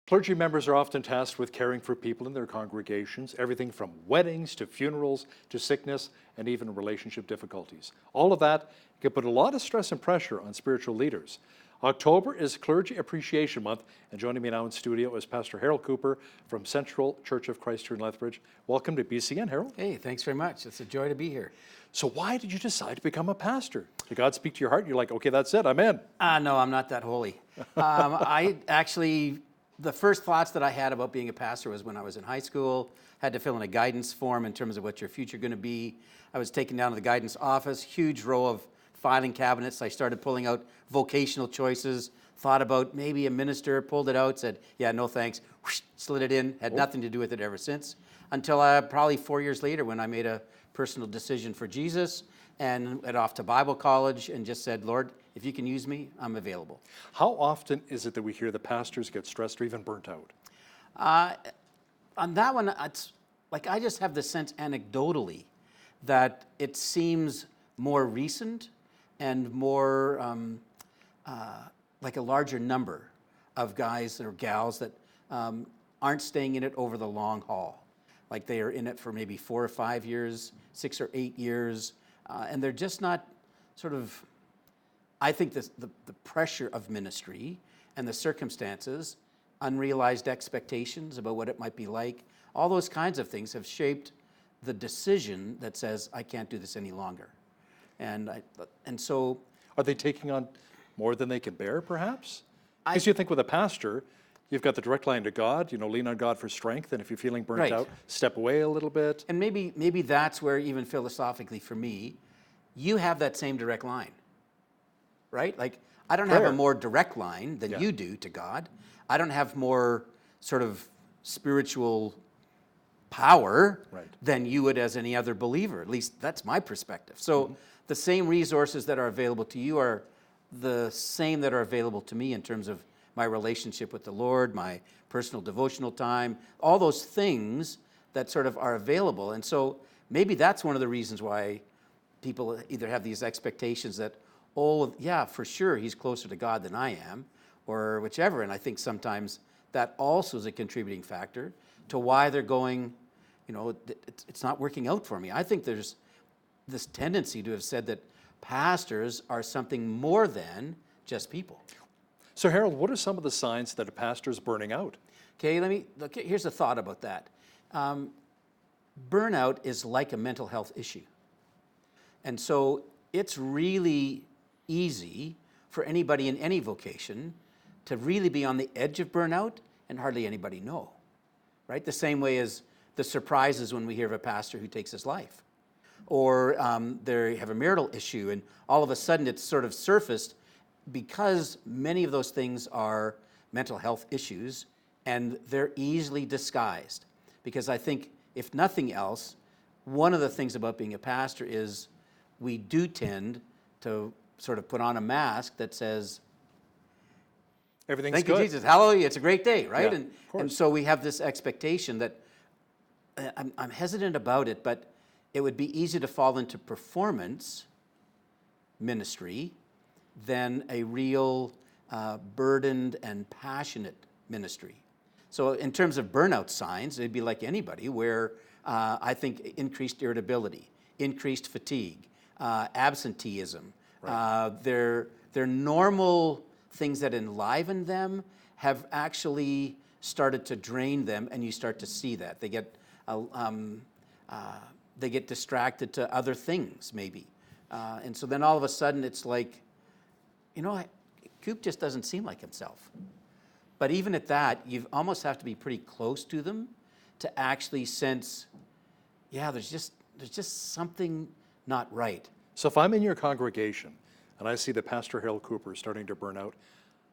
Clergy members are often tasked with caring for people in their congregations, everything from weddings to funerals to sickness and even relationship difficulties. All of that can put a lot of stress and pressure on spiritual leaders. October is Clergy Appreciation Month, and joining me now in studio is Pastor Harold Cooper from Central Church of Christ here in Lethbridge. Welcome to BCN, Harold. Hey, thanks very much. It's a joy to be here. So why did you decide to become a pastor? Did God speak to your heart and you're like, okay, that's it, I'm in? No, I'm not that holy. The first thoughts that I had about being a pastor was when I was in high school, had to fill in a guidance form in terms of what your future going to be. I was taken down to the guidance office, huge row of filing cabinets. I started pulling out vocational choices, thought about maybe a minister, pulled it out, said, yeah, no thanks, whoosh, slid it in, had nothing to do with it ever since, until probably 4 years later when I made a personal decision for Jesus and went off to Bible college and just said, Lord, if you can use me, I'm available. How often is it that we hear the pastors get stressed or even burnt out? On that one, it's like I just have the sense anecdotally that it seems more recent and more like a larger number of guys or gals that aren't staying in it over the long haul. Like they are in it for maybe 4 or 5 years, 6 or 8 years, and they're just not sort of, I think the pressure of ministry and the circumstances, unrealized expectations about what it might be like, all those kinds of things have shaped the decision that says, I can't do this any longer. And so... Are they taking on more than they can bear, perhaps? Because you think with a pastor, you've got the direct line to God, lean on God for strength, and if you're feeling burnt out, step away a little bit. And maybe that's where, even philosophically for me, you have that same direct line, right? Like, I don't have a more direct line than you do to God. I don't have more sort of spiritual power than you would as any other believer. At least that's my perspective. So the same resources that are available to you are the same that are available to me in terms of my relationship with the Lord, my personal devotional time, all those things that sort of are available. And so maybe that's one of the reasons why people either have these expectations that, oh, yeah, for sure, he's closer to God than I am, or whichever. And I think sometimes that also is a contributing factor to why they're going, it's not working out for me. I think there's this tendency to have said that pastors are something more than just people. So Harold, what are some of the signs that a pastor is burning out? Okay, here's a thought about that. Burnout is like a mental health issue. And so it's really easy for anybody in any vocation to really be on the edge of burnout and hardly anybody know, right? The same way as the surprises when we hear of a pastor who takes his life. Or they have a marital issue and all of a sudden it's sort of surfaced because many of those things are mental health issues and they're easily disguised. Because I think, if nothing else, one of the things about being a pastor is we do tend to sort of put on a mask that says, everything's thank good. you, Jesus, hallelujah, it's a great day, right? Yeah, and so we have this expectation that, I'm hesitant about it, but it would be easy to fall into performance ministry than a real burdened and passionate ministry. So in terms of burnout signs, it'd be like anybody where I think increased irritability, increased fatigue, absenteeism, their normal things that enliven them have actually started to drain them, and you start to see that. They get distracted to other things, maybe. And so then all of a sudden it's like, Coop just doesn't seem like himself. But even at that, you almost have to be pretty close to them to actually sense, yeah, there's just something not right. So if I'm in your congregation and I see that Pastor Harold Cooper is starting to burn out,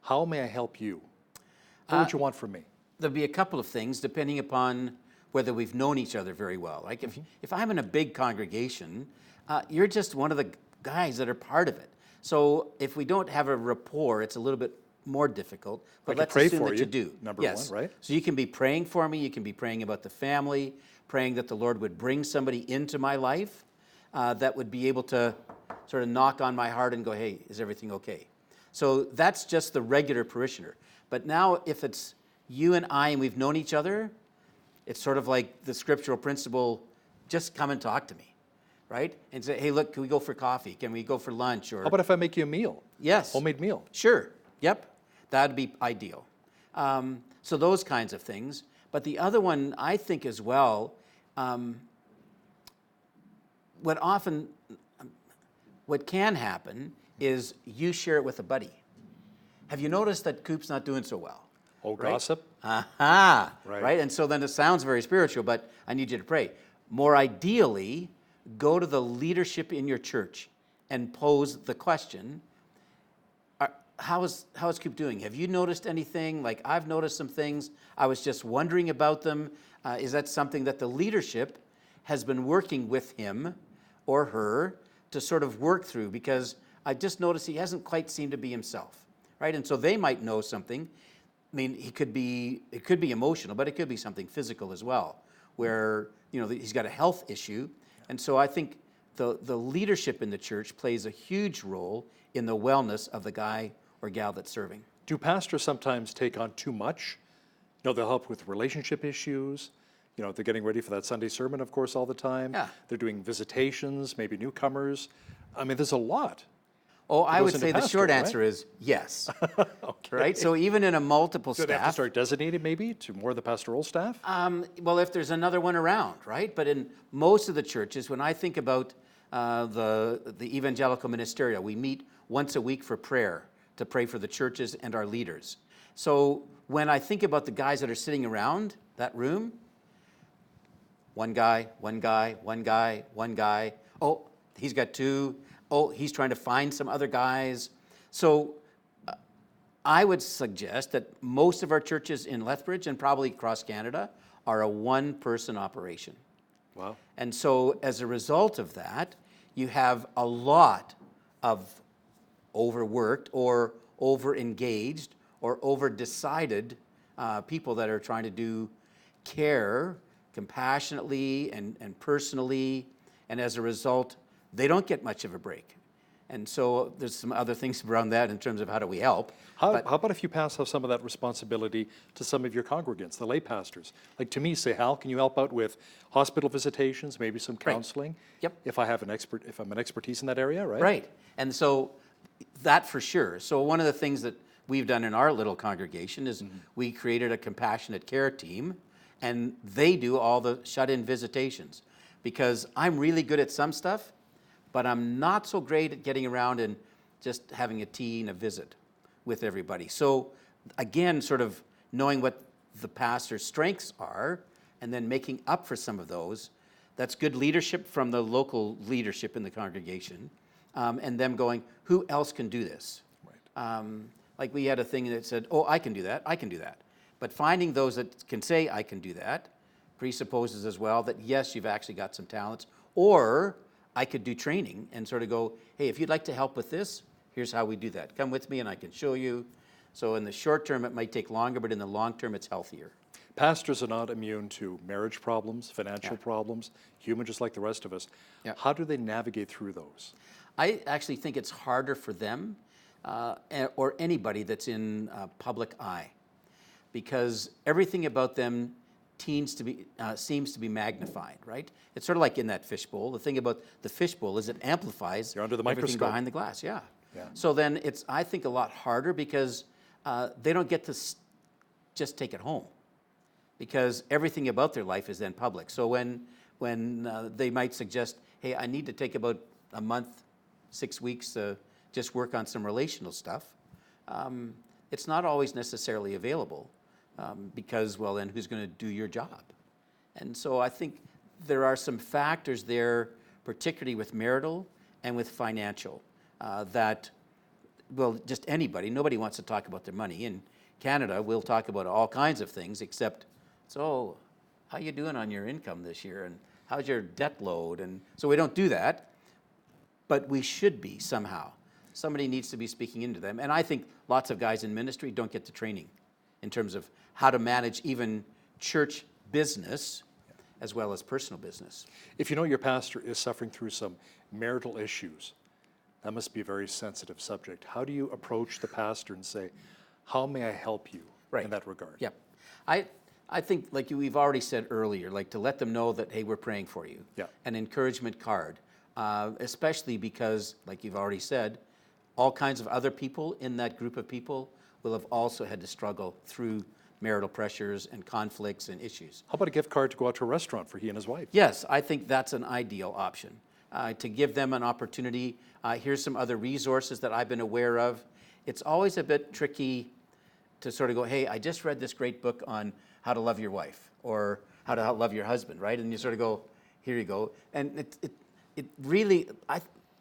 how may I help you? What would you want from me? There'll be a couple of things depending upon whether we've known each other very well. Like if I'm in a big congregation, you're just one of the guys that are part of it. So if we don't have a rapport, it's a little bit more difficult, but let's assume that you do. Number one, right? So you can be praying for me, you can be praying about the family, praying that the Lord would bring somebody into my life that would be able to sort of knock on my heart and go, hey, is everything okay? So that's just the regular parishioner. But now if it's you and I, and we've known each other, it's sort of like the scriptural principle, just come and talk to me, right? And say, hey, look, can we go for coffee? Can we go for lunch? Or How about if I make you a meal? yes. Homemade meal? Sure. Yep. That'd be ideal. So those kinds of things. But the other one, I think as well, what can happen is you share it with a buddy. Have you noticed that Coop's not doing so well? Oh, right? gossip? Aha. Right. And so then it sounds very spiritual, but I need you to pray. More ideally, go to the leadership in your church and pose the question, how is Coop doing? Have you noticed anything? Like, I've noticed some things. I was just wondering about them. Is that something that the leadership has been working with him or her to sort of work through? Because I just noticed he hasn't quite seemed to be himself, right? And so they might know something. I mean, it could be emotional, but it could be something physical as well, where, he's got a health issue. And so I think the leadership in the church plays a huge role in the wellness of the guy or gal that's serving. Do pastors sometimes take on too much? They'll help with relationship issues. They're getting ready for that Sunday sermon, of course, all the time. Yeah. They're doing visitations, maybe newcomers. I mean, there's a lot. Oh, I would into say the short pastoral, answer is yes. Okay. Right? So even in a multiple So they have to staff, start designating maybe to more of the pastoral staff? well, if there's another one around, right? But in most of the churches, when I think about the evangelical ministerial, we meet once a week for prayer, to pray for the churches and our leaders. So when I think about the guys that are sitting around that room, one guy, one guy, one guy, one guy. Oh, he's got two. Oh, he's trying to find some other guys. So I would suggest that most of our churches in Lethbridge and probably across Canada are a one-person operation. Wow. And so as a result of that, you have a lot of overworked or over-engaged or over-decided people that are trying to do care compassionately and personally, and as a result, they don't get much of a break. And so there's some other things around that in terms of how do we help. How about if you pass off some of that responsibility to some of your congregants, the lay pastors? Like to me, say, Hal, can you help out with hospital visitations, maybe some counseling? Yep. If I'm an expertise in that area, right? Right. And so that for sure. So one of the things that we've done in our little congregation is we created a compassionate care team, and they do all the shut-in visitations, because I'm really good at some stuff, but I'm not so great at getting around and just having a tea and a visit with everybody. So again, sort of knowing what the pastor's strengths are and then making up for some of those, that's good leadership from the local leadership in the congregation, and them going, who else can do this? Right. Like we had a thing that said, oh, I can do that, I can do that. But finding those that can say, I can do that, presupposes as well that, yes, you've actually got some talents, or I could do training and sort of go, hey, if you'd like to help with this, here's how we do that. Come with me and I can show you. So in the short term, it might take longer, but in the long term, it's healthier. Pastors are not immune to marriage problems, financial problems, human just like the rest of us. Yeah. How do they navigate through those? I actually think it's harder for them or anybody that's in public eye, because everything about them seems to be magnified, right? It's sort of like in that fishbowl. The thing about the fishbowl is it amplifies You're under the everything microscope. behind the glass. Yeah. Yeah. So then it's, I think, a lot harder because they don't get to just take it home, because everything about their life is then public. So when they might suggest, hey, I need to take about a month, 6 weeks to just work on some relational stuff, it's not always necessarily available. Because, well, then who's going to do your job? And so I think there are some factors there, particularly with marital and with financial, that, well, just nobody wants to talk about their money. In Canada, we'll talk about all kinds of things except, so how you doing on your income this year? And how's your debt load? And so we don't do that, but we should be somehow. Somebody needs to be speaking into them. And I think lots of guys in ministry don't get the training in terms of how to manage even church business as well as personal business. If you know your pastor is suffering through some marital issues, that must be a very sensitive subject. How do you approach the pastor and say, how may I help you in that regard? Yep. I think, like we've already said earlier, like to let them know that, hey, we're praying for you. Yeah. An encouragement card, especially because, like you've already said, all kinds of other people in that group of people will have also had to struggle through marital pressures and conflicts and issues. How about a gift card to go out to a restaurant for he and his wife? Yes, I think that's an ideal option, to give them an opportunity. Here's some other resources that I've been aware of. It's always a bit tricky to sort of go, hey, I just read this great book on how to love your wife or how to love your husband, right? And you sort of go, here you go. And it really,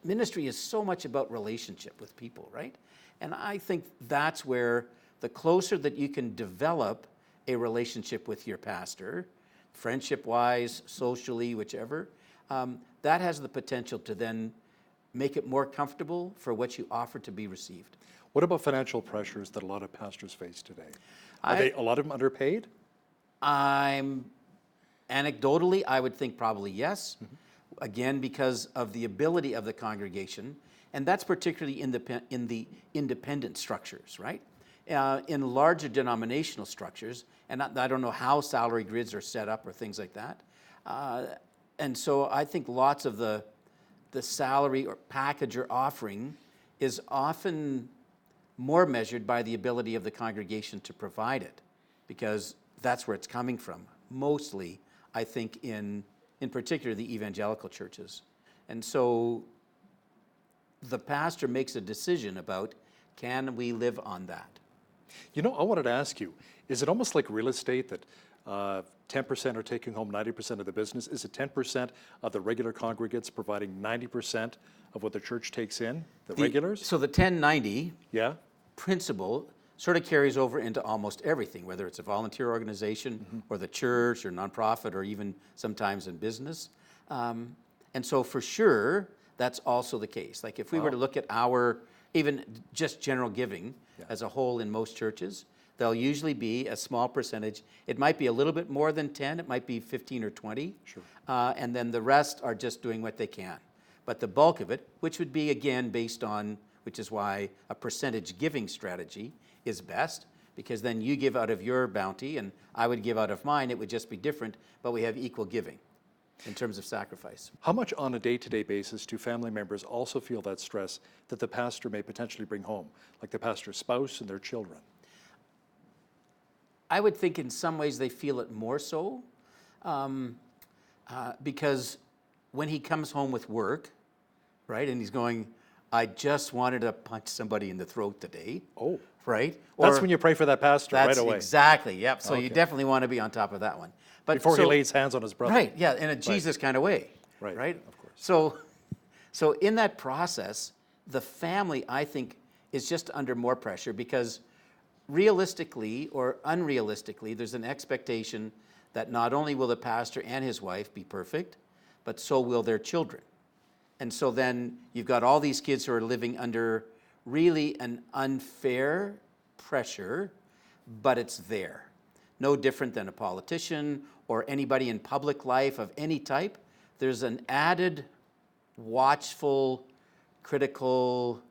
ministry is so much about relationship with people, right? And I think that's where the closer that you can develop a relationship with your pastor, friendship-wise, socially, whichever, that has the potential to then make it more comfortable for what you offer to be received. What about financial pressures that a lot of pastors face today? Are a lot of them underpaid? Anecdotally, I would think probably yes. Again, because of the ability of the congregation, and that's particularly in the independent structures, right? In larger denominational structures, and I don't know how salary grids are set up or things like that. And so I think lots of the salary or package or offering is often more measured by the ability of the congregation to provide it, because that's where it's coming from. Mostly, I think, in particular, the evangelical churches. And so the pastor makes a decision about, can we live on that? You know, I wanted to ask you, is it almost like real estate that 10% are taking home 90% of the business? Is it 10% of the regular congregants providing 90% of what the church takes in, the regulars? So the 1090 Yeah. principle sort of carries over into almost everything, whether it's a volunteer organization or the church or nonprofit or even sometimes in business. And so for sure, that's also the case. Like if we were to look at our, even just general giving as a whole in most churches, there'll usually be a small percentage. It might be a little bit more than 10, it might be 15 or 20. Sure. And then the rest are just doing what they can. But the bulk of it, which would be again based on, which is why a percentage giving strategy is best, because then you give out of your bounty and I would give out of mine. It would just be different, but we have equal giving in terms of sacrifice. How much on a day-to-day basis do family members also feel that stress that the pastor may potentially bring home, like the pastor's spouse and their children? I would think in some ways they feel it more so, because when he comes home with work, right, and he's going, I just wanted to punch somebody in the throat today. Oh. Right? That's when you pray for that pastor right away. Exactly, yep. So you definitely want to be on top of that one. But before he lays hands on his brother. Right, yeah, in a Jesus kind of way. Right, of course. So in that process, the family, I think, is just under more pressure because realistically or unrealistically, there's an expectation that not only will the pastor and his wife be perfect, but so will their children. And so then you've got all these kids who are living under really an unfair pressure, but it's there. No different than a politician or anybody in public life of any type. There's an added watchful, critical,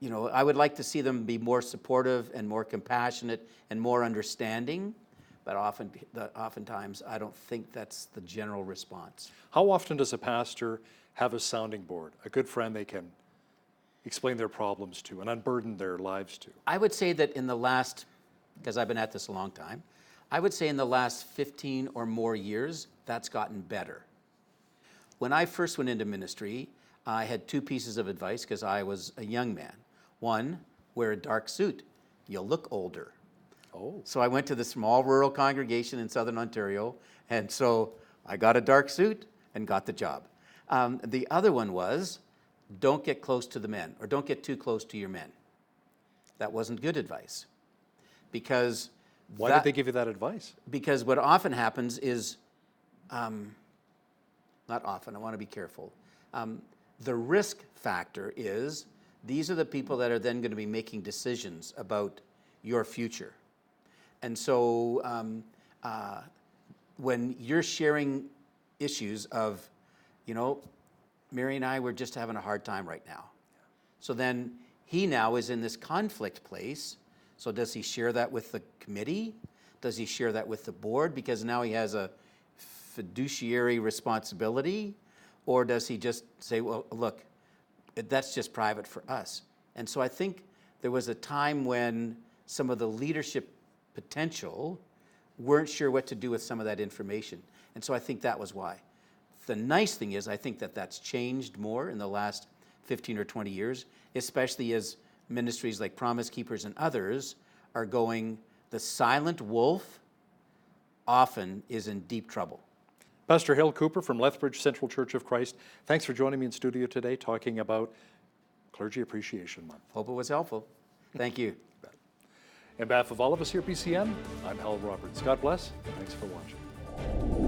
I would like to see them be more supportive and more compassionate and more understanding, but oftentimes I don't think that's the general response. How often does a pastor have a sounding board, a good friend they can explain their problems to and unburden their lives to? I would say that in the last, because I've been at this a long time, I would say in the last 15 or more years, that's gotten better. When I first went into ministry, I had two pieces of advice because I was a young man. One, wear a dark suit. You'll look older. Oh. So I went to the small rural congregation in Southern Ontario, and so I got a dark suit and got the job. The other one was, don't get close to the men, or don't get too close to your men. That wasn't good advice. Because why did they give you that advice? Because what often happens is, not often, I want to be careful. The risk factor is, these are the people that are then going to be making decisions about your future. And so when you're sharing issues of, Mary and I were just having a hard time right now. So then he now is in this conflict place. So does he share that with the committee? Does he share that with the board because now he has a fiduciary responsibility? Or does he just say, well, look, that's just private for us? And so I think there was a time when some of the leadership potential weren't sure what to do with some of that information. And so I think that was why. The nice thing is I think that that's changed more in the last 15 or 20 years, especially as ministries like Promise Keepers and others are going, the silent wolf often is in deep trouble. Pastor Hale Cooper from Lethbridge Central Church of Christ, thanks for joining me in studio today talking about Clergy Appreciation Month. Hope it was helpful. Thank you. On behalf of all of us here at BCN, I'm Hal Roberts. God bless. Thanks for watching.